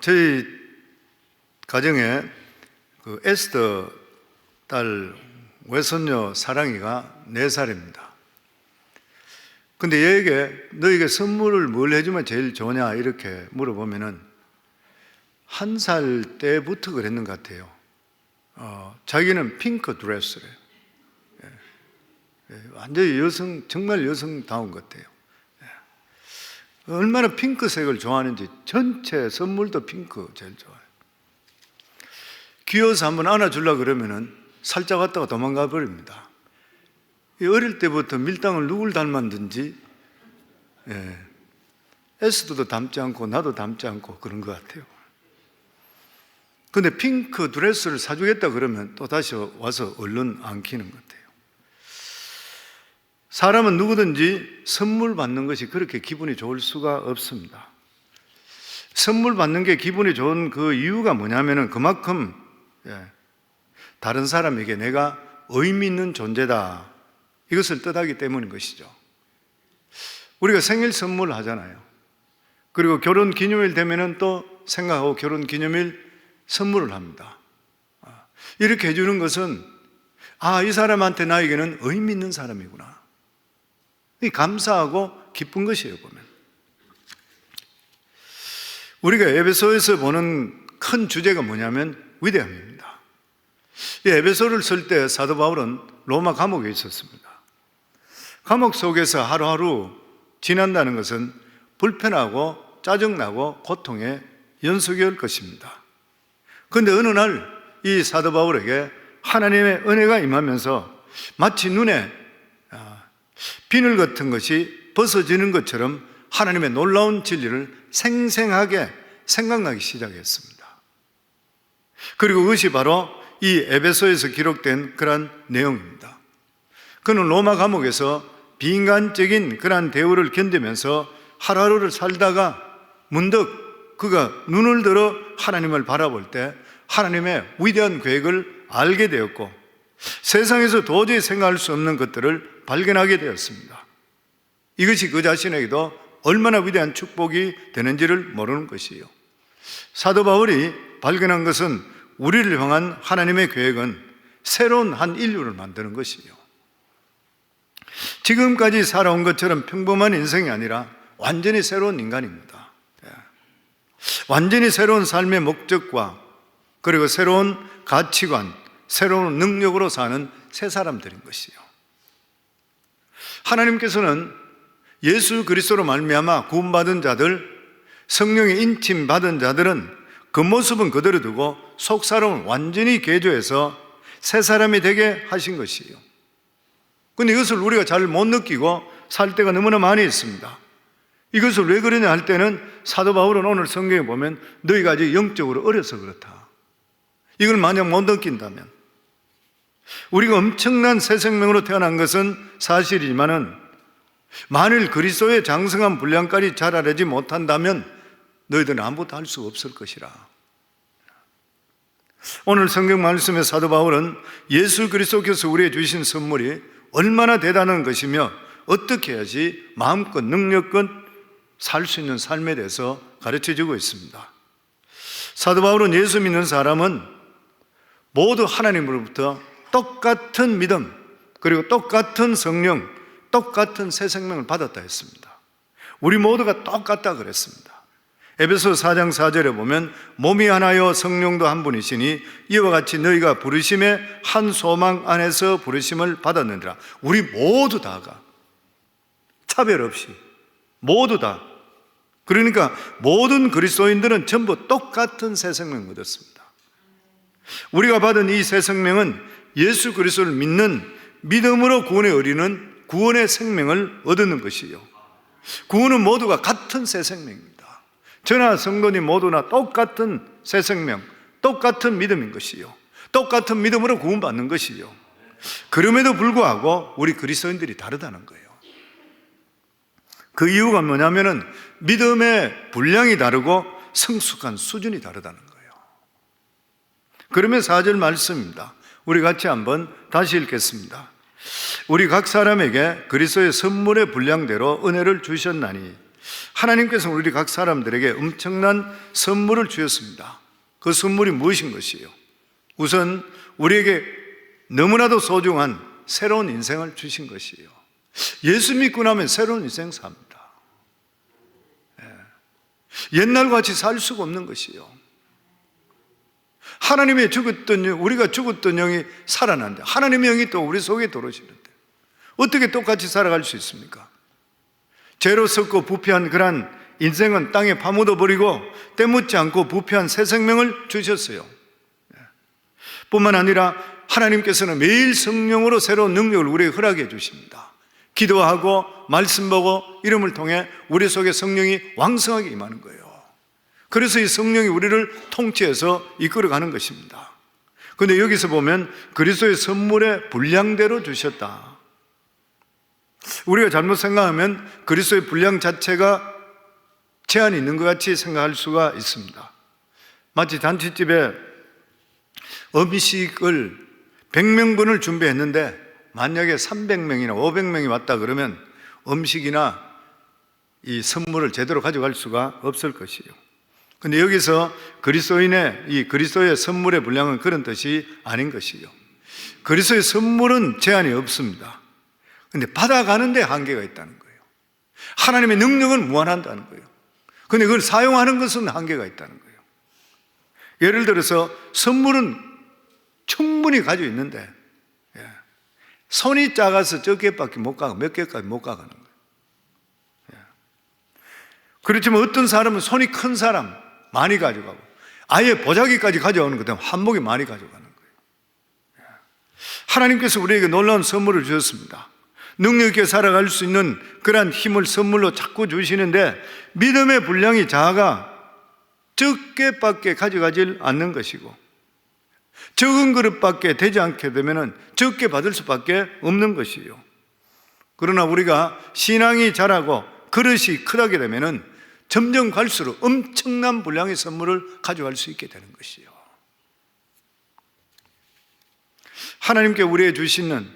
저희 가정에 그 에스더 딸 외손녀 사랑이가 4살입니다. 근데 얘에게 너에게 선물을 뭘 해주면 제일 좋냐 이렇게 물어보면은 1살 때부터 그랬는 것 같아요. 자기는 핑크 드레스래요. 완전히 여성, 정말 여성다운 것 같아요. 얼마나 핑크색을 좋아하는지 전체 선물도 핑크 제일 좋아해요. 귀여워서 한번 안아주려고 그러면은 살짝 갔다가 도망가 버립니다. 어릴 때부터 밀당을 누굴 닮았는지 에스더도 닮지 않고 나도 닮지 않고 그런 것 같아요. 근데 핑크 드레스를 사주겠다 그러면 또 다시 와서 얼른 안기는 것 같아요. 사람은 누구든지 선물 받는 것이 그렇게 기분이 좋을 수가 없습니다. 선물 받는 게 기분이 좋은 그 이유가 뭐냐면은 그만큼 다른 사람에게 내가 의미 있는 존재다 이것을 뜻하기 때문인 것이죠. 우리가 생일 선물 하잖아요. 그리고 결혼 기념일 되면은 또 생각하고 결혼 기념일 선물을 합니다. 이렇게 해주는 것은 이 사람한테 나에게는 의미 있는 사람이구나. 감사하고 기쁜 것이에요, 보면. 우리가 에베소에서 보는 큰 주제가 뭐냐면 위대함입니다. 이 에베소를 쓸 때 사도 바울은 로마 감옥에 있었습니다. 감옥 속에서 하루하루 지난다는 것은 불편하고 짜증나고 고통의 연속일 것입니다. 그런데 어느 날 이 사도 바울에게 하나님의 은혜가 임하면서 마치 눈에 비늘 같은 것이 벗어지는 것처럼 하나님의 놀라운 진리를 생생하게 생각나기 시작했습니다. 그리고 그것이 바로 이 에베소에서 기록된 그러한 내용입니다. 그는 로마 감옥에서 비인간적인 그러한 대우를 견디면서 하루하루를 살다가 문득 그가 눈을 들어 하나님을 바라볼 때 하나님의 위대한 계획을 알게 되었고 세상에서 도저히 생각할 수 없는 것들을 발견하게 되었습니다. 이것이 그 자신에게도 얼마나 위대한 축복이 되는지를 모르는 것이에요. 사도 바울이 발견한 것은 우리를 향한 하나님의 계획은 새로운 한 인류를 만드는 것이에요. 지금까지 살아온 것처럼 평범한 인생이 아니라 완전히 새로운 인간입니다. 완전히 새로운 삶의 목적과 그리고 새로운 가치관, 새로운 능력으로 사는 새 사람들인 것이에요. 하나님께서는 예수 그리스도로 말미암아 구원받은 자들, 성령의 인침 받은 자들은 그 모습은 그대로 두고 속사람을 완전히 개조해서 새 사람이 되게 하신 것이에요. 그런데 이것을 우리가 잘 못 느끼고 살 때가 너무나 많이 있습니다. 이것을 왜 그러냐 할 때는 사도 바울은 오늘 성경에 보면 너희가 아직 영적으로 어려서 그렇다. 이걸 만약 못 느낀다면 우리가 엄청난 새 생명으로 태어난 것은 사실이지만은 만일 그리스도의 장성한 분량까지 자라내지 못한다면 너희들은 아무것도 할 수 없을 것이라. 오늘 성경 말씀의 사도 바울은 예수 그리스도께서 우리에게 주신 선물이 얼마나 대단한 것이며 어떻게 해야지 마음껏 능력껏 살 수 있는 삶에 대해서 가르쳐주고 있습니다. 사도 바울은 예수 믿는 사람은 모두 하나님으로부터 똑같은 믿음 그리고 똑같은 성령, 똑같은 새 생명을 받았다 했습니다. 우리 모두가 똑같다 그랬습니다. 에베소 4장 4절에 보면 몸이 하나요 성령도 한 분이시니 이와 같이 너희가 부르심의 한 소망 안에서 부르심을 받았느니라. 우리 모두 다가 차별 없이 모두 다, 그러니까 모든 그리스도인들은 전부 똑같은 새 생명을 얻었습니다. 우리가 받은 이 새 생명은 예수 그리스도를 믿는 믿음으로 구원에 이르는 구원의 생명을 얻는 것이요, 구원은 모두가 같은 새 생명입니다. 저나 성도님 모두나 똑같은 새 생명, 똑같은 믿음인 것이요, 똑같은 믿음으로 구원받는 것이요. 그럼에도 불구하고 우리 그리스도인들이 다르다는 거예요. 그 이유가 뭐냐면은 믿음의 분량이 다르고 성숙한 수준이 다르다는 거예요. 그러면 4절 말씀입니다. 우리 같이 한번 다시 읽겠습니다. 우리 각 사람에게 그리스도의 선물의 분량대로 은혜를 주셨나니 하나님께서는 우리 각 사람들에게 엄청난 선물을 주셨습니다. 그 선물이 무엇인 것이요? 우선 우리에게 너무나도 소중한 새로운 인생을 주신 것이에요. 예수 믿고 나면 새로운 인생 삽니다. 옛날과 같이 살 수가 없는 것이요. 하나님의 죽었던 영, 우리가 죽었던 영이 살아난다. 하나님의 영이 또 우리 속에 들어오시는데 어떻게 똑같이 살아갈 수 있습니까? 죄로 썩고 부패한 그런 인생은 땅에 파묻어 버리고 때묻지 않고 부패한 새 생명을 주셨어요. 뿐만 아니라 하나님께서는 매일 성령으로 새로운 능력을 우리에게 허락해 주십니다. 기도하고 말씀 보고 이름을 통해 우리 속에 성령이 왕성하게 임하는 거예요. 그래서 이 성령이 우리를 통치해서 이끌어가는 것입니다. 그런데 여기서 보면 그리스도의 선물의 분량대로 주셨다. 우리가 잘못 생각하면 그리스도의 분량 자체가 제한이 있는 것 같이 생각할 수가 있습니다. 마치 잔치집에 음식을 100명분을 준비했는데 만약에 300명이나 500명이 왔다 그러면 음식이나 이 선물을 제대로 가져갈 수가 없을 것이에요. 근데 여기서 그리스도인의 이 그리스도의 선물의 분량은 그런 뜻이 아닌 것이에요. 그리스도의 선물은 제한이 없습니다. 근데 받아가는 데 한계가 있다는 거예요. 하나님의 능력은 무한하다는 거예요. 근데 그걸 사용하는 것은 한계가 있다는 거예요. 예를 들어서 선물은 충분히 가지고 있는데 손이 작아서 몇 개밖에 못 가고 몇 개까지 못 가가는 거예요. 그렇지만 어떤 사람은 손이 큰 사람 많이 가져가고 아예 보자기까지 가져오는 것 때문에 한목에 많이 가져가는 거예요. 하나님께서 우리에게 놀라운 선물을 주셨습니다. 능력 있게 살아갈 수 있는 그러한 힘을 선물로 자꾸 주시는데 믿음의 분량이 작아 적게밖에 가져가질 않는 것이고 적은 그릇밖에 되지 않게 되면 적게 받을 수밖에 없는 것이에요. 그러나 우리가 신앙이 자라고 그릇이 크다게 되면 점점 갈수록 엄청난 분량의 선물을 가져갈 수 있게 되는 것이에요. 하나님께 우리에게 주시는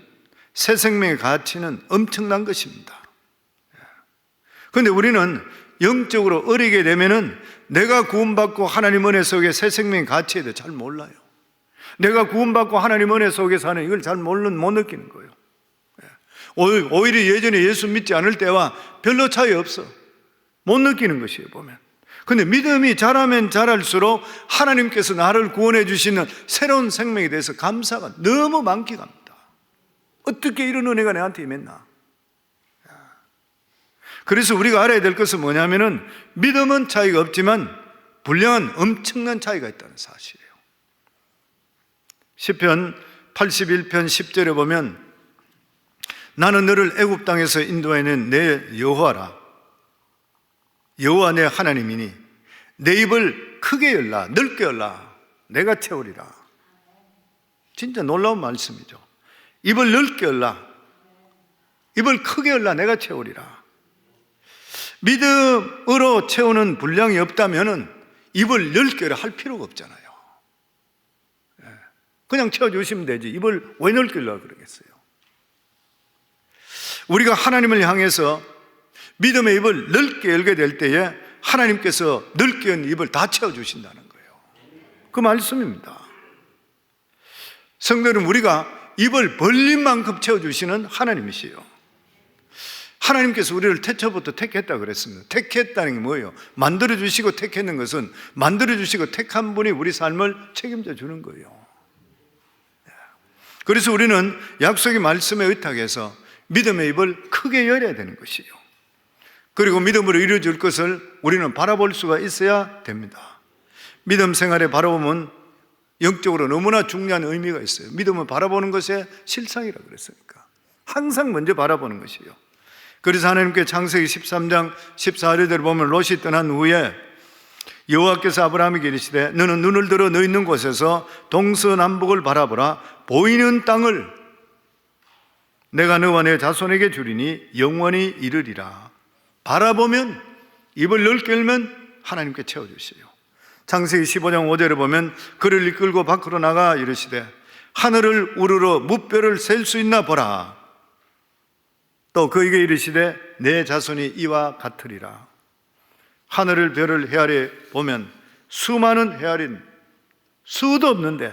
새 생명의 가치는 엄청난 것입니다. 그런데 우리는 영적으로 어리게 되면은 내가 구원받고 하나님 은혜 속에 새 생명의 가치에 대해 잘 몰라요. 내가 구원받고 하나님 은혜 속에 사는 이걸 잘 못 느끼는 거예요. 오히려 예전에 예수 믿지 않을 때와 별로 차이 없어. 못 느끼는 것이에요, 보면. 근데 믿음이 자라면 자랄수록 하나님께서 나를 구원해 주시는 새로운 생명에 대해서 감사가 너무 많게 갑니다. 어떻게 이런 은혜가 내한테 임했나? 그래서 우리가 알아야 될 것은 뭐냐면은 믿음은 차이가 없지만 분량은 엄청난 차이가 있다는 사실이에요. 시편 81편 10절에 보면 나는 너를 애굽 땅에서 인도해낸 내 여호와라. 여호와 내 하나님이니 내 입을 크게 열라 넓게 열라 내가 채우리라. 진짜 놀라운 말씀이죠. 입을 넓게 열라 입을 크게 열라 내가 채우리라. 믿음으로 채우는 분량이 없다면 입을 넓게 열라 할 필요가 없잖아요. 그냥 채워주시면 되지 입을 왜 넓게 열라 그러겠어요. 우리가 하나님을 향해서 믿음의 입을 넓게 열게 될 때에 하나님께서 넓게 연 입을 다 채워주신다는 거예요. 그 말씀입니다. 성도는 우리가 입을 벌린 만큼 채워주시는 하나님이시요. 하나님께서 우리를 태초부터 택했다고 그랬습니다. 택했다는 게 뭐예요? 만들어주시고 택했는 것은 만들어주시고 택한 분이 우리 삶을 책임져 주는 거예요. 그래서 우리는 약속의 말씀에 의탁해서 믿음의 입을 크게 열어야 되는 것이에요. 그리고 믿음으로 이루어질 것을 우리는 바라볼 수가 있어야 됩니다. 믿음 생활에 바라보면 영적으로 너무나 중요한 의미가 있어요. 믿음을 바라보는 것의 실상이라고 그랬으니까 항상 먼저 바라보는 것이에요. 그래서 하나님께 창세기 13장 14절을 보면 롯이 떠난 후에 여호와께서 아브라함에게 이르시되 너는 눈을 들어 너 있는 곳에서 동서남북을 바라보라. 보이는 땅을 내가 너와 내 자손에게 주리니 영원히 이르리라. 바라보면 입을 넓게 열면 하나님께 채워주세요. 창세기 15장 5절에 보면 그를 이끌고 밖으로 나가 이르시되 하늘을 우러러 무뼈를 셀 수 있나 보라. 또 그에게 이르시되 내 자손이 이와 같으리라. 하늘을 별을 헤아려 보면 수많은 헤아린 수도 없는데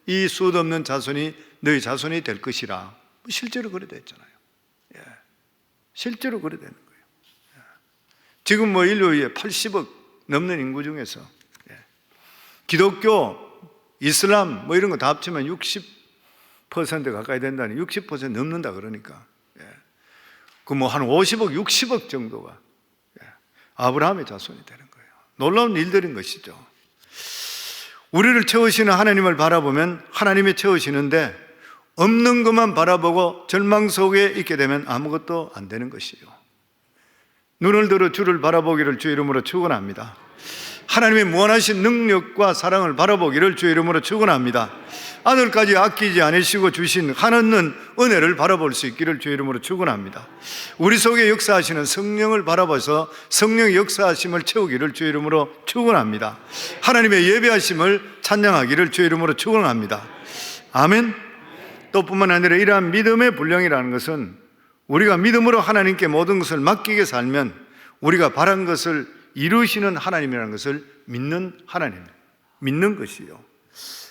이 수도 없는 자손이 너희 자손이 될 것이라. 실제로 그래 됐잖아요. 예. 실제로 그래 되는 거예요. 예. 지금 뭐 인류의 80억 넘는 인구 중에서 기독교, 이슬람 뭐 이런 거 다 합치면 60% 가까이 된다니, 60% 넘는다 그러니까. 그 뭐 한 50억, 60억 정도가 아브라함의 자손이 되는 거예요. 놀라운 일들인 것이죠. 우리를 채우시는 하나님을 바라보면 하나님이 채우시는데 없는 것만 바라보고 절망 속에 있게 되면 아무것도 안 되는 것이에요. 눈을 들어 주를 바라보기를 주 이름으로 축원합니다. 하나님의 무한하신 능력과 사랑을 바라보기를 주 이름으로 축원합니다. 아들까지 아끼지 않으시고 주신 한없는 은혜를 바라볼 수 있기를 주 이름으로 축원합니다. 우리 속에 역사하시는 성령을 바라봐서 성령의 역사하심을 채우기를 주 이름으로 축원합니다. 하나님의 예배하심을 찬양하기를 주 이름으로 축원합니다. 아멘. 또 뿐만 아니라 이러한 믿음의 분량이라는 것은 우리가 믿음으로 하나님께 모든 것을 맡기게 살면 우리가 바란 것을 이루시는 하나님이라는 것을 믿는 하나님, 믿는 것이요.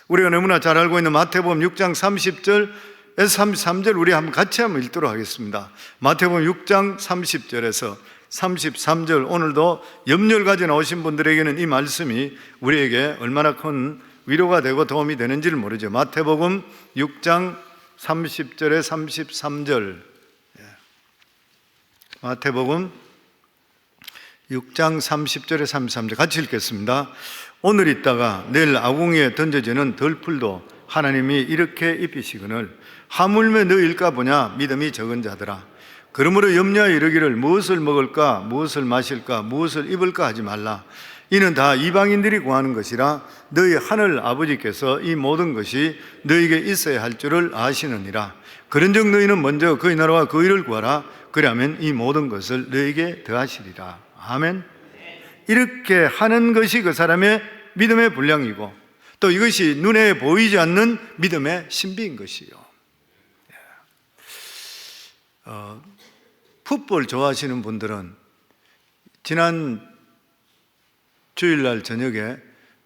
우리가 너무나 잘 알고 있는 마태복음 6장 30절에서 33절 우리 한번 같이 한번 읽도록 하겠습니다. 마태복음 6장 30절에서 33절, 오늘도 염려를 가지고 나오신 분들에게는 이 말씀이 우리에게 얼마나 큰 위로가 되고 도움이 되는지를 모르죠. 마태복음 6장 30절에 33절, 마태복음 6장 30절에 33절 같이 읽겠습니다. 오늘 있다가 내일 아궁이에 던져지는 덜풀도 하나님이 이렇게 입히시거늘 하물며 너일까 보냐 믿음이 적은 자들아. 그러므로 염려하여 이르기를 무엇을 먹을까 무엇을 마실까 무엇을 입을까 하지 말라. 이는 다 이방인들이 구하는 것이라 너희 하늘 아버지께서 이 모든 것이 너희에게 있어야 할 줄을 아시느니라. 그런즉 너희는 먼저 그의 나라와 그 의를 구하라. 그리하면 이 모든 것을 너희에게 더하시리라. 아멘. 이렇게 하는 것이 그 사람의 믿음의 분량이고 또 이것이 눈에 보이지 않는 믿음의 신비인 것이요. 풋볼 좋아하시는 분들은 지난 주일날 저녁에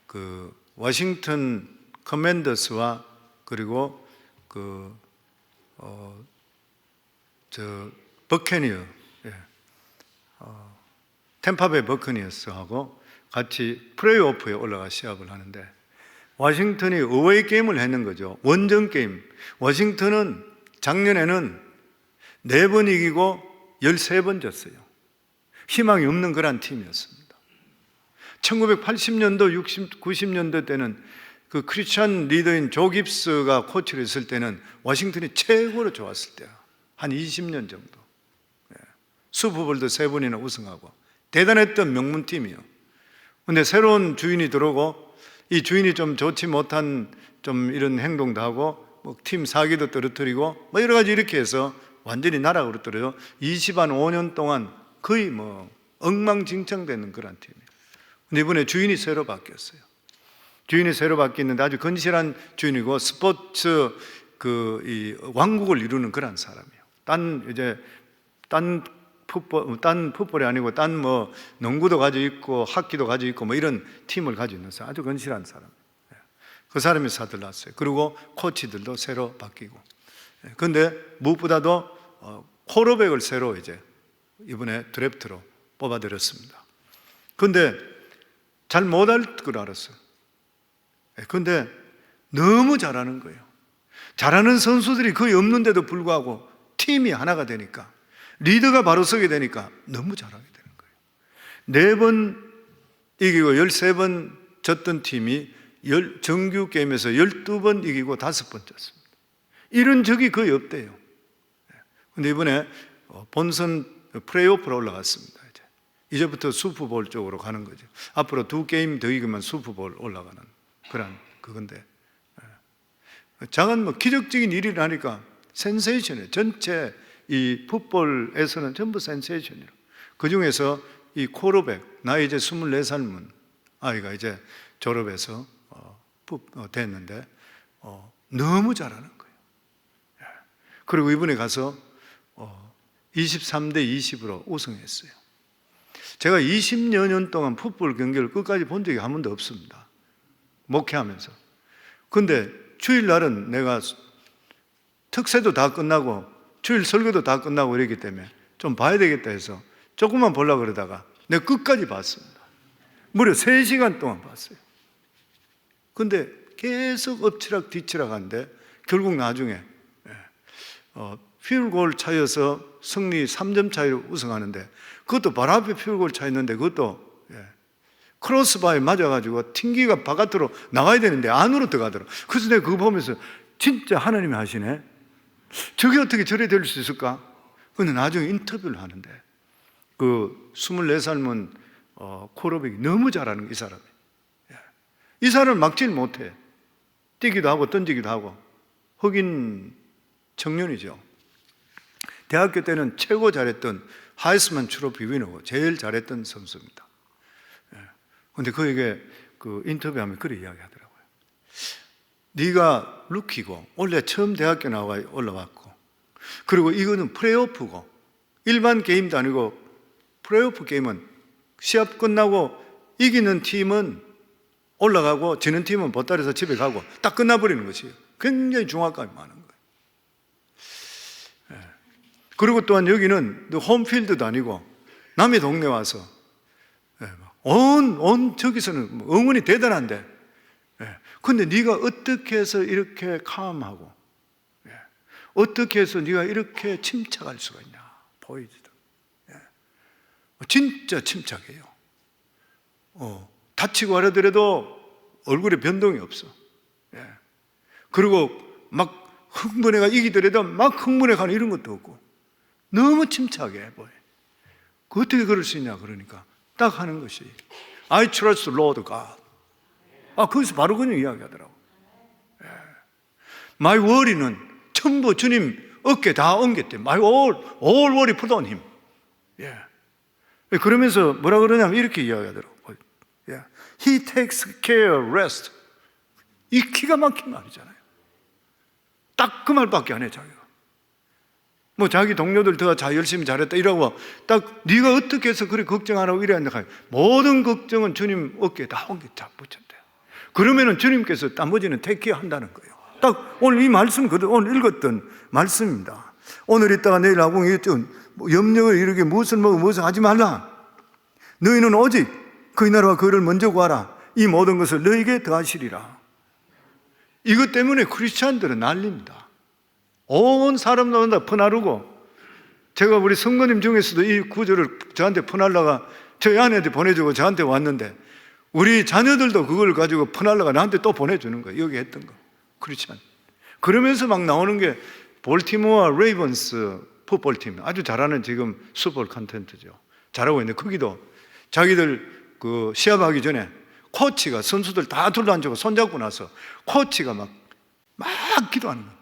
그 워싱턴 커맨더스와 그리고 버캐니어, 템파베이 버커니어스하고 같이 플레이오프에 올라가 시합을 하는데 워싱턴이 어웨이 게임을 했는 거죠. 원정 게임. 워싱턴은 작년에는 4번 이기고 13번 졌어요. 희망이 없는 그런 팀이었습니다. 1980년도, 60, 90년도 때는 그 크리스찬 리더인 조 깁스가 코치를 했을 때는 워싱턴이 최고로 좋았을 때야. 한 20년 정도. 슈퍼볼도 3번이나 우승하고 대단했던 명문팀이요. 근데 새로운 주인이 들어오고 이 주인이 좀 좋지 못한 좀 이런 행동도 하고 뭐 팀 사기도 떨어뜨리고 뭐 여러 가지 이렇게 해서 완전히 나락으로 떨어져 25년 동안 거의 뭐 엉망진창되는 그런 팀이에요. 근데 이번에 주인이 새로 바뀌었어요. 주인이 새로 바뀌었는데 아주 건실한 주인이고 스포츠 이 왕국을 이루는 그런 사람이에요. 딴 풋볼이 아니고 딴 뭐 농구도 가지고 있고 하키도 가지고 있고 뭐 이런 팀을 가지고 있는 사람, 아주 건실한 사람. 그 사람이 사들났어요. 그리고 코치들도 새로 바뀌고. 그런데 무엇보다도 쿼터백을 새로 이제 이번에 드래프트로 뽑아들였습니다. 그런데 잘 못할 걸 알았어요. 그런데 너무 잘하는 거예요. 잘하는 선수들이 거의 없는데도 불구하고 팀이 하나가 되니까, 리더가 바로 서게 되니까 너무 잘하게 되는 거예요. 4번 이기고 13번 졌던 팀이 정규 게임에서 12번 이기고 5번 졌습니다. 이런 적이 거의 없대요. 그런데 이번에 본선 플레이오프로 올라갔습니다. 이제부터 슈퍼볼 쪽으로 가는 거죠. 앞으로 2게임 더 이기면 슈퍼볼 올라가는 그런 그건데, 작은 뭐 기적적인 일이 나니까 센세이션이에요. 전체 이 풋볼에서는 전부 센세이션이에요. 그 중에서 이 쿼터백, 나이 이제 24살 아이가 이제 졸업해서 됐는데 너무 잘하는 거예요. 그리고 이번에 가서 23대 20으로 우승했어요. 제가 20여 년 동안 풋볼 경기를 끝까지 본 적이 한 번도 없습니다. 목회하면서. 근데 주일날은 내가 특세도 다 끝나고 주일 설교도 다 끝나고 이랬기 때문에 좀 봐야 되겠다 해서 조금만 보려고 그러다가 내가 끝까지 봤습니다. 무려 3시간 동안 봤어요. 근데 계속 엎치락 뒤치락 하는데 결국 나중에 필골 차여서 승리 3점 차이로 우승하는데, 그것도 바로 앞에 필골 차였는데 그것도 크로스바에 맞아가지고 튕기가 바깥으로 나가야 되는데 안으로 들어가더라고요. 그래서 내가 그거 보면서 진짜 하나님이 하시네, 저게 어떻게 저래 될 수 있을까? 근데 나중에 인터뷰를 하는데 그 24살면 쿼터백이 너무 잘하는 거예요. 이 사람이. 이 사람을 막질 못해. 뛰기도 하고 던지기도 하고 흑인 청년이죠. 대학교 때는 최고 잘했던 하이스만 트로피 위너고 제일 잘했던 선수입니다. 그런데 그에게 그 인터뷰하면 그렇게 이야기하더라고요. 네가 루키고 원래 처음 대학교 나와 올라왔고, 그리고 이거는 플레이오프고 일반 게임도 아니고 플레이오프 게임은 시합 끝나고 이기는 팀은 올라가고 지는 팀은 보따리에서 집에 가고 딱 끝나버리는 것이에요. 굉장히 중압감이 많은 거예요. 그리고 또한 여기는 홈필드도 아니고 남의 동네 와서 온 저기서는 응원이 대단한데, 근데 네가 어떻게 해서 이렇게 캄하고 어떻게 해서 네가 이렇게 침착할 수가 있냐, 보이지도. 진짜 침착해요. 다치고 하려더라도 얼굴에 변동이 없어. 그리고 막 흥분해가 이기더라도 막 흥분해가는 이런 것도 없고 너무 침착해 보여. 어떻게 그럴 수 있냐 그러니까 딱 하는 것이 I trust Lord God. 거기서 바로 그냥 이야기하더라고. My worry는 전부 주님 어깨 다 옮겼대. My all worry put on him. 그러면서 뭐라 그러냐면 이렇게 이야기하더라고. He takes care, rest. 이 기가 막힌 말이잖아요. 딱 그 말밖에 안 해, 자기가. 뭐 자기 동료들 더 열심히 잘했다 이러고 딱 네가 어떻게 해서 그렇게 걱정 안 하고 이래 한다. 모든 걱정은 주님 어깨에 다 붙였대. 그러면은 주님께서 나머지는 택케어 한다는 거예요. 딱 오늘 이 말씀, 오늘 읽었던 말씀입니다. 오늘 있다가 내일 하고 염려를 이렇게 무엇을 먹어 무엇을 하지 말라. 너희는 오직 그의 나라와 그를 먼저 구하라. 이 모든 것을 너희에게 더하시리라. 이것 때문에 크리스찬들은 난립니다. 온 사람마다 퍼나르고, 제가 우리 성도님 중에서도 이 구절을 저한테 퍼날라가 저희 아내한테 보내주고 저한테 왔는데, 우리 자녀들도 그걸 가지고 퍼날라가 나한테 또 보내주는 거예요. 여기 했던 거. 크리스찬. 그러면서 막 나오는 게 볼티모어 레이번스 풋볼팀, 아주 잘하는 지금 슈퍼볼 컨텐츠죠. 잘하고 있는데 거기도 자기들 그 시합하기 전에 코치가 선수들 다 둘러앉고 손잡고 나서 코치가 막 기도하는 거예요.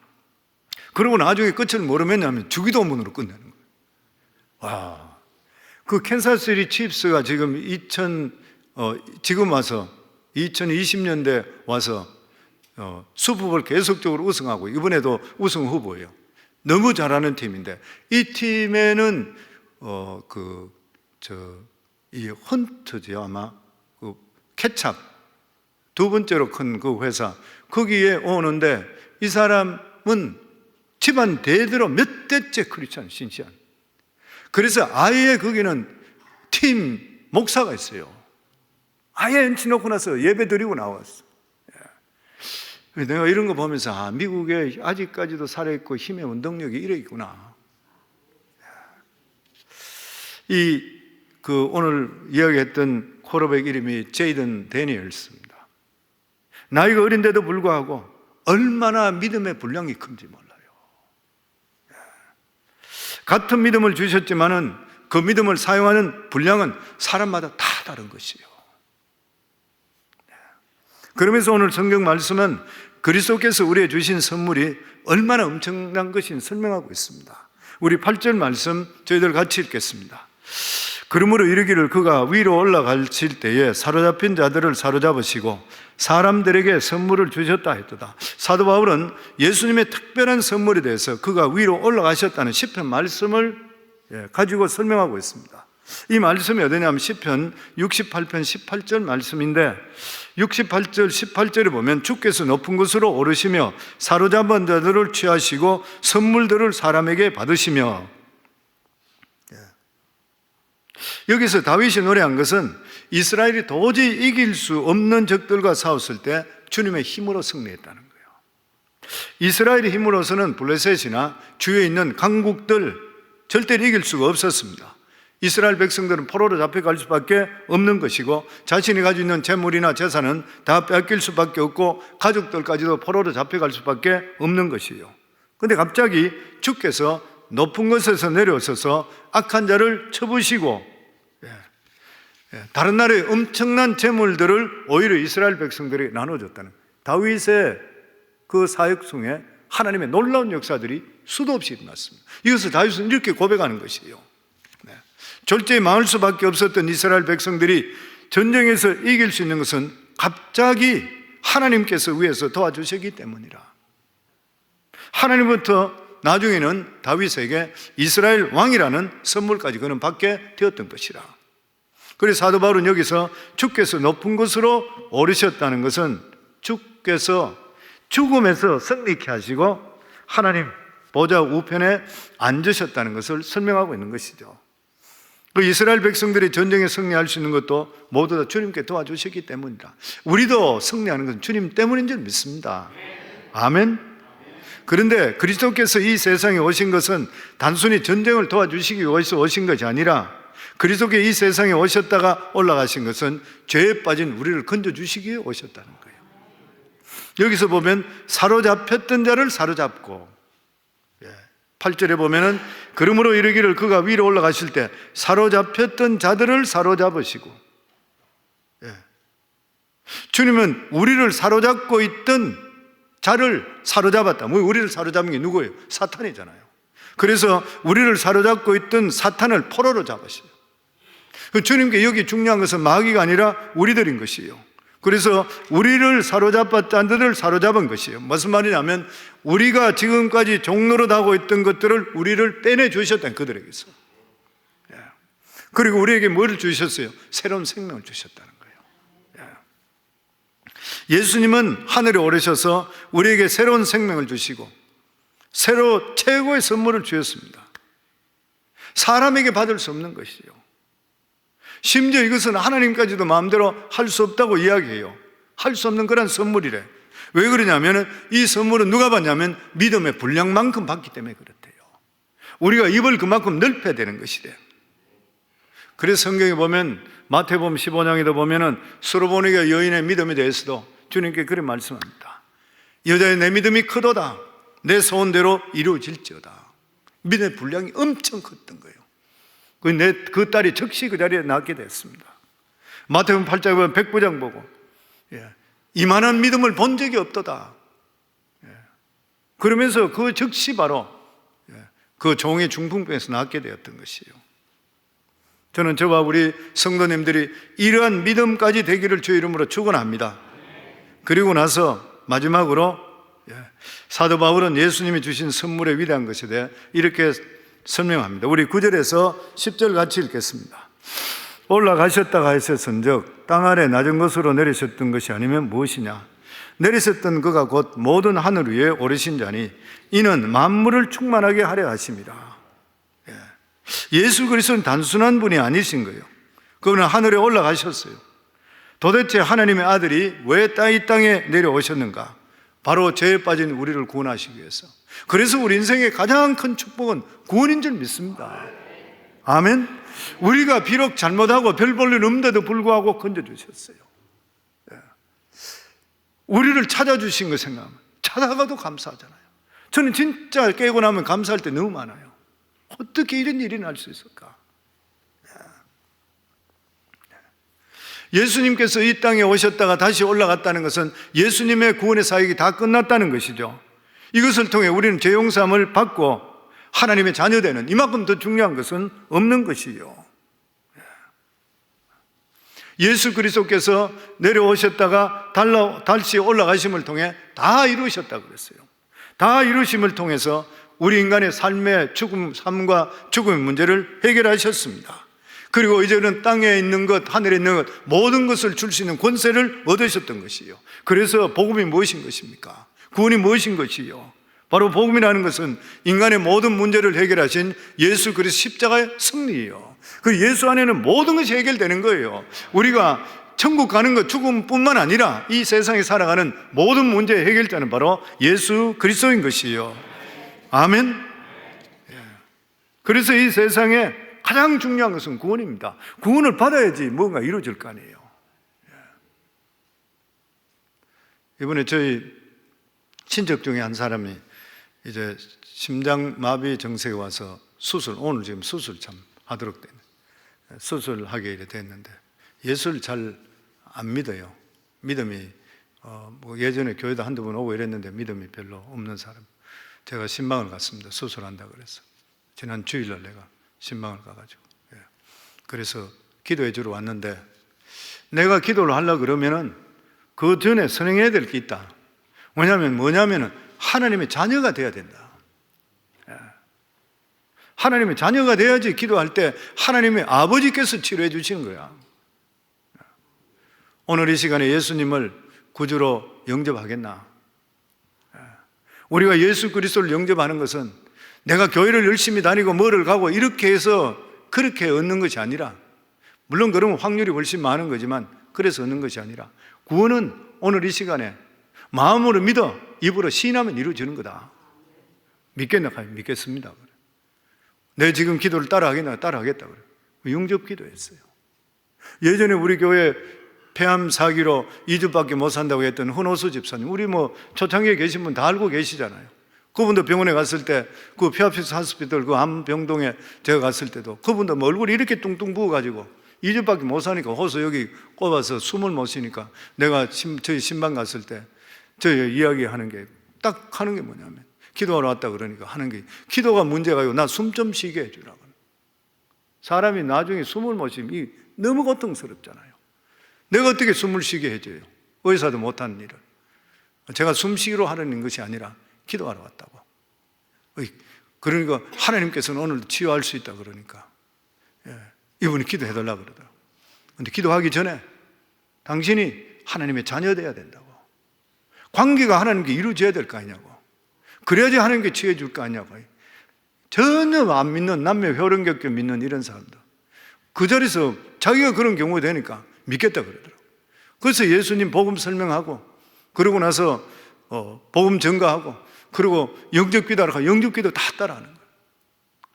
그러고 나중에 끝을 모르면 하면 주기도문으로 끝내는 거예요. 와, 그 캔사스시티 칩스가 지금 지금 와서 2020년대 와서 슈퍼볼 계속적으로 우승하고 이번에도 우승 후보예요. 너무 잘하는 팀인데 이 팀에는 이 헌트죠, 아마 그 케찹 두 번째로 큰 그 회사 거기에 오는데, 이 사람은 집안 대대로 몇 대째 크리스찬 신시한. 그래서 아예 거기는 팀 목사가 있어요. 아예 엔치놓고 나서 예배 드리고 나왔어. 내가 이런 거 보면서 미국에 아직까지도 살아있고 힘의 원동력이 이래 있구나. 오늘 이야기했던 쿼터백 이름이 제이든 데니엘스입니다. 나이가 어린데도 불구하고 얼마나 믿음의 분량이 큰지 몰라요. 같은 믿음을 주셨지만은 그 믿음을 사용하는 분량은 사람마다 다 다른 것이에요. 그러면서 오늘 성경 말씀은 그리스도께서 우리에게 주신 선물이 얼마나 엄청난 것인지 설명하고 있습니다. 우리 8절 말씀 저희들 같이 읽겠습니다. 그러므로 이르기를 그가 위로 올라가실 때에 사로잡힌 자들을 사로잡으시고 사람들에게 선물을 주셨다 했도다. 사도 바울은 예수님의 특별한 선물에 대해서 그가 위로 올라가셨다는 시편 말씀을 가지고 설명하고 있습니다. 이 말씀이 어디냐면 시편 68편 18절 말씀인데 68절 18절에 보면 주께서 높은 곳으로 오르시며 사로잡은 자들을 취하시고 선물들을 사람에게 받으시며, 여기서 다윗이 노래한 것은 이스라엘이 도저히 이길 수 없는 적들과 싸웠을 때 주님의 힘으로 승리했다는 거예요. 이스라엘의 힘으로서는 블레셋이나 주위에 있는 강국들 절대로 이길 수가 없었습니다. 이스라엘 백성들은 포로로 잡혀갈 수밖에 없는 것이고 자신이 가지고 있는 재물이나 재산은 다 뺏길 수밖에 없고 가족들까지도 포로로 잡혀갈 수밖에 없는 것이에요. 그런데 갑자기 주께서 높은 곳에서 내려오셔서 악한 자를 쳐부시고 다른 나라의 엄청난 재물들을 오히려 이스라엘 백성들이 나눠줬다는, 다윗의 그 사역 중에 하나님의 놀라운 역사들이 수도 없이 일어났습니다. 이것을 다윗은 이렇게 고백하는 것이에요. 절제에 망할 수밖에 없었던 이스라엘 백성들이 전쟁에서 이길 수 있는 것은 갑자기 하나님께서 위에서 도와주셨기 때문이라. 하나님부터 나중에는 다윗에게 이스라엘 왕이라는 선물까지 그는 받게 되었던 것이라. 그래서 사도 바울은 여기서 주께서 높은 곳으로 오르셨다는 것은 주께서 죽음에서 승리케 하시고 하나님 보좌 우편에 앉으셨다는 것을 설명하고 있는 것이죠. 그 이스라엘 백성들이 전쟁에 승리할 수 있는 것도 모두 다 주님께 도와주셨기 때문이다. 우리도 승리하는 것은 주님 때문인 줄 믿습니다. 아멘. 그런데 그리스도께서 이 세상에 오신 것은 단순히 전쟁을 도와주시기 위해서 오신 것이 아니라 그리스도께 이 세상에 오셨다가 올라가신 것은 죄에 빠진 우리를 건져주시기 위해 오셨다는 거예요. 여기서 보면 사로잡혔던 자를 사로잡고, 8절에 보면은 그러므로 이르기를 그가 위로 올라가실 때 사로잡혔던 자들을 사로잡으시고, 주님은 우리를 사로잡고 있던 자를 사로잡았다. 뭐 우리를 사로잡은 게 누구예요? 사탄이잖아요. 그래서 우리를 사로잡고 있던 사탄을 포로로 잡으셔요. 주님께 여기 중요한 것은 마귀가 아니라 우리들인 것이에요. 그래서 우리를 사로잡았던 자들을 사로잡은 것이에요. 무슨 말이냐면 우리가 지금까지 종로로 하고 있던 것들을 우리를 빼내주셨다는, 그들에게서. 그리고 우리에게 뭐를 주셨어요? 새로운 생명을 주셨다는 거예요. 예수님은 하늘에 오르셔서 우리에게 새로운 생명을 주시고 새로 최고의 선물을 주셨습니다. 사람에게 받을 수 없는 것이요. 심지어 이것은 하나님까지도 마음대로 할 수 없다고 이야기해요. 할 수 없는 그런 선물이래. 왜 그러냐면 이 선물은 누가 받냐면 믿음의 분량만큼 받기 때문에 그렇대요. 우리가 입을 그만큼 넓혀야 되는 것이래. 그래서 성경에 보면 마태복음 15장에도 보면은 수로보니가 여인의 믿음에 대해서도 주님께 그렇게 말씀합니다. 여자의 내 믿음이 크도다. 내 소원대로 이루어질지어다. 믿음의 분량이 엄청 컸던 거예요. 그 딸이 즉시 그 자리에 낳게 됐습니다. 마태복음 8장에 보면 백부장 보고 이만한 믿음을 본 적이 없도다. 그러면서 그 즉시 바로 그 종의 중풍병에서 낫게 되었던 것이에요. 저는 저와 우리 성도님들이 이러한 믿음까지 되기를 주의 이름으로 축원합니다. 그리고 나서 마지막으로 사도 바울은 예수님이 주신 선물의 위대한 것에 대해 이렇게 설명합니다. 우리 9절에서 10절 같이 읽겠습니다. 올라가셨다가 하셨은즉 땅 아래 낮은 곳으로 내리셨던 것이 아니면 무엇이냐? 내리셨던 그가 곧 모든 하늘 위에 오르신 자니 이는 만물을 충만하게 하려 하심이라. 예수 그리스도는 단순한 분이 아니신 거예요. 그분은 하늘에 올라가셨어요. 도대체 하나님의 아들이 왜 이 땅에 내려오셨는가? 바로 죄에 빠진 우리를 구원하시기 위해서. 그래서 우리 인생의 가장 큰 축복은 구원인 줄 믿습니다. 아멘. 우리가 비록 잘못하고 별 볼 일 없는데도 불구하고 건져주셨어요. 우리를 찾아주신 거 생각하면 찾아가도 감사하잖아요. 저는 진짜 깨고 나면 감사할 때 너무 많아요. 어떻게 이런 일이 날 수 있을까? 예수님께서 이 땅에 오셨다가 다시 올라갔다는 것은 예수님의 구원의 사역이 다 끝났다는 것이죠. 이것을 통해 우리는 죄 용서함을 받고 하나님의 자녀되는, 이만큼 더 중요한 것은 없는 것이요. 예수 그리스도께서 내려오셨다가 다시 올라가심을 통해 다 이루셨다고 그랬어요. 다 이루심을 통해서 우리 인간의 삶과 죽음의 문제를 해결하셨습니다. 그리고 이제는 땅에 있는 것, 하늘에 있는 것, 모든 것을 줄 수 있는 권세를 얻으셨던 것이요. 그래서 복음이 무엇인 것입니까? 구원이 무엇인 것이요? 바로 복음이라는 것은 인간의 모든 문제를 해결하신 예수 그리스도 십자가의 승리예요. 그 예수 안에는 모든 것이 해결되는 거예요. 우리가 천국 가는 것, 죽음뿐만 아니라 이 세상에 살아가는 모든 문제의 해결자는 바로 예수 그리스도인 것이에요. 아멘. 그래서 이 세상에 가장 중요한 것은 구원입니다. 구원을 받아야지 뭔가 이루어질 거 아니에요. 이번에 저희 친척 중에 한 사람이 이제 심장마비 증세가 와서 오늘 지금 수술 참 하도록 됐네. 수술하게 됐는데 예수를 잘 안 믿어요. 믿음이 뭐 예전에 교회도 한두 번 오고 이랬는데 믿음이 별로 없는 사람. 제가 신방을 갔습니다. 수술한다 그래서 지난 주일날 내가 신방을 가가지고 그래서 기도해 주러 왔는데 내가 기도를 하려고 그러면은 그 전에 선행해야 될 게 있다. 뭐냐면은 하나님의 자녀가 돼야 된다. 하나님의 자녀가 돼야지 기도할 때 하나님의 아버지께서 치료해 주시는 거야. 오늘 이 시간에 예수님을 구주로 영접하겠나? 우리가 예수 그리스도를 영접하는 것은 내가 교회를 열심히 다니고 뭐를 가고 이렇게 해서 그렇게 얻는 것이 아니라, 물론 그러면 확률이 훨씬 많은 거지만 그래서 얻는 것이 아니라, 구원은 오늘 이 시간에 마음으로 믿어 입으로 시인하면 이루어지는 거다. 믿겠나? 믿겠습니다. 내 지금 기도를 따라하겠나? 따라하겠다. 그래. 영접 기도했어요. 예전에 우리 교회 폐암 사기로 2주밖에 못 산다고 했던 hun호수 집사님, 우리 뭐 초창기에 계신 분 다 알고 계시잖아요. 그분도 병원에 갔을 때 그 피아피스 하스피털 그 암병동에 제가 갔을 때도 그분도 뭐 얼굴이 이렇게 뚱뚱 부어가지고 2주밖에 못 사니까 호수 여기 꼽아서 숨을 못 쉬니까 내가 저희 신방 갔을 때 저희 이야기하는 게 딱 하는 게 뭐냐면, 기도하러 왔다 그러니까 하는 게, 기도가 문제가 아니고 나 숨 좀 쉬게 해주라고. 사람이 나중에 숨을 못 쉬면 너무 고통스럽잖아요. 내가 어떻게 숨을 쉬게 해줘요? 의사도 못하는 일을. 제가 숨쉬기로 하는 것이 아니라 기도하러 왔다고. 그러니까 하나님께서는 오늘 치유할 수 있다 그러니까 이분이 기도해달라고 그러더라고요. 그런데 기도하기 전에 당신이 하나님의 자녀 돼야 된다고. 관계가 하나님께 이루어져야 될 거 아니냐고. 그래야지 하나님께 치유해 줄 거 아니냐고. 전혀 안 믿는, 남녀 혈연겹게 믿는 이런 사람들, 그 자리에서 자기가 그런 경우가 되니까 믿겠다 그러더라고요. 그래서 예수님 복음 설명하고, 그러고 나서 복음 전가하고, 그리고 영접기도하러 가, 영접기도 다 따라하는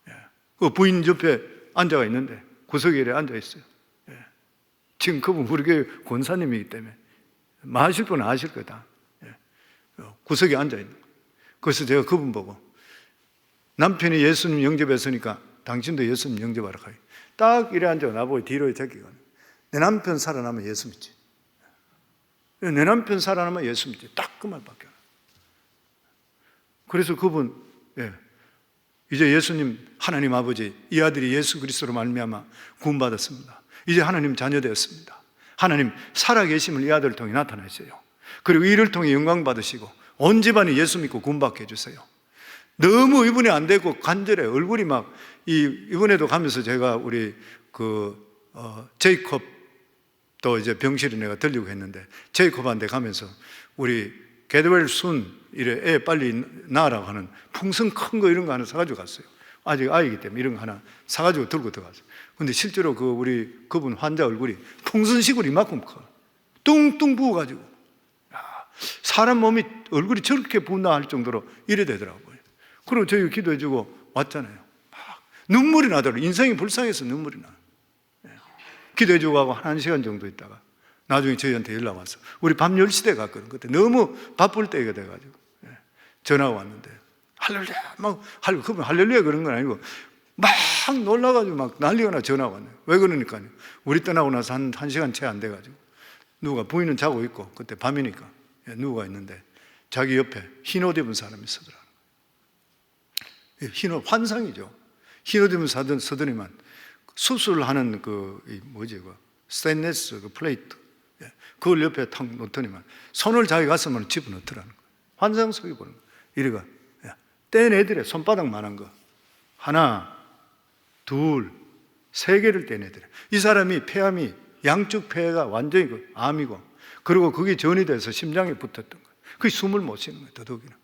거예요. 그 부인 옆에 앉아가 있는데 구석에 이래 앉아 있어요. 지금 그분 우리 교회 권사님이기 때문에 아실 분은 아실 거다. 구석에 앉아 있는 거예요. 그래서 제가 그분 보고, 남편이 예수님 영접했으니까 당신도 예수님 영접하러 가요. 딱 이래 앉아 나보고 뒤로 제끼고, 내 남편 살아나면 예수 믿지. 내 남편 살아나면 예수 믿지. 딱 그 말밖에. 그래서 그분, 이제 예수님, 하나님 아버지, 이 아들이 예수 그리스도로 말미암아 구원받았습니다. 이제 하나님 자녀 되었습니다. 하나님 살아계심을 이 아들을 통해 나타내세요. 그리고 이를 통해 영광 받으시고 온 집안이 예수 믿고 구원받게 해주세요. 너무 이분이 안 되고 간절해. 얼굴이 막, 이번에도 가면서 제가 우리 제이콥 또 이제 병실에 내가 들리고 했는데, 제이콥한테 가면서 우리 게드웰 순 이래 애 빨리 낳으라고 하는 풍선 큰 거 이런 거 하나 사가지고 갔어요. 아직 아이기 때문에 이런 거 하나 사가지고 들고 들어갔어요. 근데 실제로 그분 환자 얼굴이 풍선 시골 이만큼 커. 뚱뚱 부어가지고. 사람 몸이 얼굴이 저렇게 부었나 할 정도로 이래 되더라고요. 그리고 저희 기도해주고 왔잖아요. 막 눈물이 나더라고요. 인생이 불쌍해서 눈물이 나. 기도해주고 하고 한 시간 정도 있다가 나중에 저희한테 연락 왔어. 우리 밤 10시대 갔거든. 그때 너무 바쁠 때가 돼가지고 전화가 왔는데, 할렐루야 그분 할렐루야 그런 건 아니고 막 놀라가지고 막 난리가 전화가 왔네요. 왜 그러니까요, 우리 떠나고 나서 한 시간 채 안 돼가지고 누가, 부인은 자고 있고 그때 밤이니까 누가 있는데 자기 옆에 흰 옷 입은 사람이 서더라고요. 흰 옷, 환상이죠. 흰 옷 입은 서더니만 수술하는 스테인레스 플레이트, 그걸 옆에 탁 놓더니만 손을 자기 가슴으로 집어넣더라는 거예요. 환상 속에 보는 거예요. 이래가 뗀 애들의 손바닥만한 거 하나, 둘, 세계를 떼내더래. 이 사람이 폐암이 양쪽 폐가 완전히 암이고, 그리고 그게 전이 돼서 심장에 붙었던 거예요. 그게 숨을 못 쉬는 거예요. 더더욱이나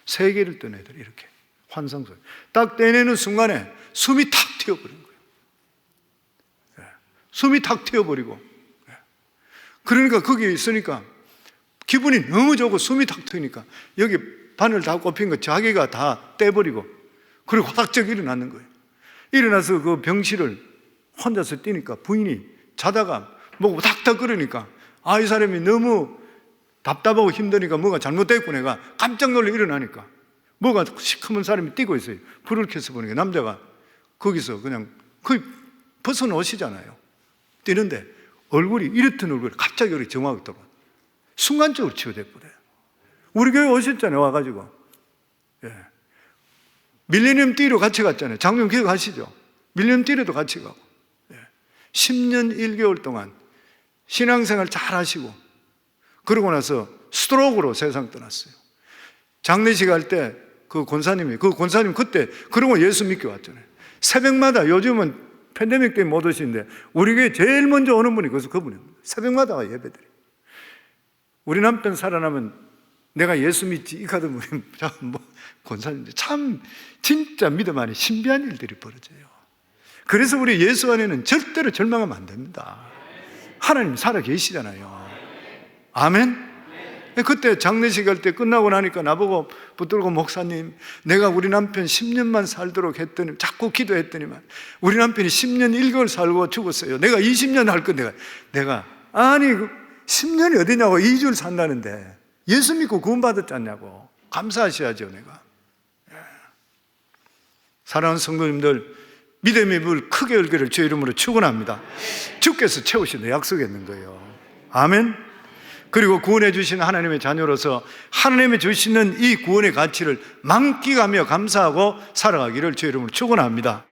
세계를 떼내더래. 이렇게 환상 속에 딱 떼내는 순간에 숨이 탁 튀어버린 거예요. 숨이 탁 튀어버리고, 그러니까 거기에 있으니까 기분이 너무 좋고 숨이 탁 트이니까 여기 바늘 다 꼽힌 거 자기가 다 떼버리고, 그리고 화닥적 일어나는 거예요. 일어나서 그 병실을 혼자서 뛰니까 부인이 자다가 뭐 탁탁 끓으니까, 이 사람이 너무 답답하고 힘드니까 뭐가 잘못됐고, 내가 깜짝 놀라 일어나니까 뭐가 시커먼 사람이 뛰고 있어요. 불을 켜서 보니까 남자가 거기서 그냥 거의 벗어놓으시잖아요. 뛰는데 얼굴이 이렇던 얼굴이 갑자기 이렇게 정확하게 들어와. 순간적으로 치유돼버려요. 우리 교회 오셨잖아요. 와가지고 밀레니엄 띠로 같이 갔잖아요. 장면 기억하시죠? 밀레니엄 띠로도 같이 가고 10년 1개월 동안 신앙생활 잘 하시고, 그러고 나서 스트로크로 세상 떠났어요. 장례식 할 때 그 권사님 그때 그러고 예수 믿게 왔잖아요. 새벽마다, 요즘은 팬데믹 때문에 못 오시는데 우리 교회 제일 먼저 오는 분이 그분입니다. 새벽마다 예배드려요. 우리 남편 살아나면 내가 예수 믿지 이 카드 분이 권사님인데 참 진짜 믿음 안에 신비한 일들이 벌어져요. 그래서 우리 예수 안에는 절대로 절망하면 안 됩니다. 하나님 살아 계시잖아요. 아멘. 그때 장례식 할 때 끝나고 나니까 나보고 붙들고, 목사님, 내가 우리 남편 10년만 살도록 했더니, 자꾸 기도했더니만 우리 남편이 10년 1개월 살고 죽었어요. 내가 20년 할 건데, 내가 아니 10년이 어디냐고, 2주를 산다는데 예수 믿고 구원 받았잖냐고. 감사하셔야죠. 내가 사랑하는 성도님들, 믿음의 불 크게 열기를 주의 이름으로 축원합니다. 주께서 채우신다 약속했는 거예요. 아멘. 그리고 구원해 주신 하나님의 자녀로서 하나님이 주시는 이 구원의 가치를 만끽하며 감사하고 살아가기를 주의 이름으로 축원합니다.